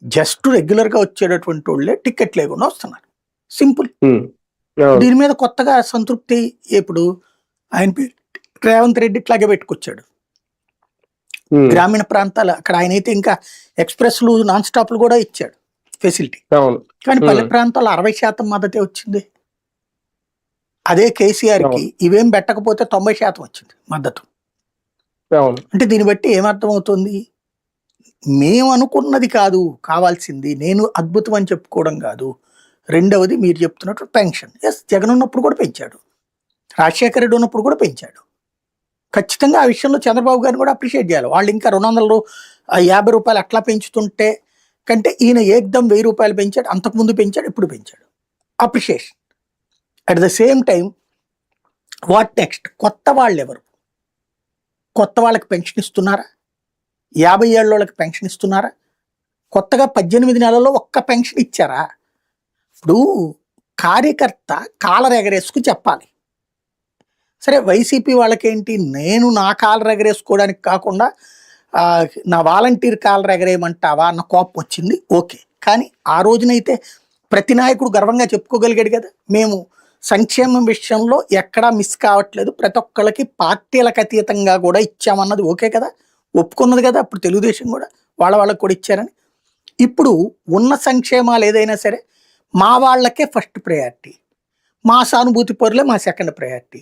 Just రెగ్యులర్‌గా వచ్చేటటువంటి వోళ్ళే ticket లేకుండా వస్తున్నారు. సింపుల్. హ్మ్. అవును. దీని మీద కొత్తగా సంతృప్తి ఇప్పుడు ఆయన పేరు రేవంత్ రెడ్డి ఇట్లాగే పెట్టుకొచ్చాడు. హ్మ్. గ్రామీణ ప్రాంతాల అక్కడ ఆయనైతే ఇంకా ఎక్స్‌ప్రెస్‌లు, నాన్ స్టాప్‌లు కూడా ఇచ్చాడు ఫెసిలిటీ. అవును. కానీ పల్లె హ్మ్. ప్రాంతాల్లో 60% మద్దతే వచ్చింది. అదే కేసీఆర్‌కి అవును. ఇవేం పెట్టకపోతే 90% వచ్చింది మద్దతు. అవును. అంటే దీన్ని బట్టి ఏమర్థమవుతుంది? మేము అనుకున్నది కాదు కావాల్సింది. నేను అద్భుతం అని చెప్పుకోవడం కాదు. రెండవది మీరు చెప్తున్నట్టు పెన్షన్. యెస్, జగన్ ఉన్నప్పుడు కూడా పెంచాడు. రాజశేఖర రెడ్డి ఉన్నప్పుడు కూడా పెంచాడు. ఖచ్చితంగా ఆ విషయంలో చంద్రబాబు గారిని కూడా అప్రిషియేట్ చేయాలి. వాళ్ళు ఇంకా 200 రూ. 50 అట్లా పెంచుతుంటే కంటే ఈయన ఏకదం రూ. 1000 పెంచాడు. అంతకుముందు పెంచాడు, ఇప్పుడు పెంచాడు. Appreciation. At the same time what next? కొత్త వాళ్ళెవరు? కొత్త వాళ్ళకి పెన్షన్ ఇస్తున్నారా? 50 ఏళ్లోళ్ళకి పెన్షన్ ఇస్తున్నారా? కొత్తగా 18 నెలల్లో ఒక్క పెన్షన్ ఇచ్చారా? ఇప్పుడు కార్యకర్త కాలర్ ఎగరేసుకు చెప్పాలి. సరే వైసీపీ వాళ్ళకేంటి, నేను నా కాలర్ ఎగరేసుకోవడానికి కాకుండా నా వాలంటీర్ కాలర్ ఎగరేయమంటావా అన్న కోపం వచ్చింది. ఓకే. కానీ ఆ రోజునైతే ప్రతి నాయకుడు గర్వంగా చెప్పుకోగలిగాడు కదా, మేము సంక్షేమం విషయంలో ఎక్కడా మిస్ కావట్లేదు, ప్రతి ఒక్కళ్ళకి పార్టీలకు అతీతంగా కూడా ఇచ్చామన్నది ఓకే కదా, ఒప్పుకున్నది కదా అప్పుడు తెలుగుదేశం కూడా, వాళ్ళకి కూడా ఇచ్చారని. ఇప్పుడు ఉన్న సంక్షేమాలు ఏదైనా సరే మా వాళ్ళకే ఫస్ట్ ప్రయారిటీ, మా సానుభూతి పరులే మా సెకండ్ ప్రయారిటీ.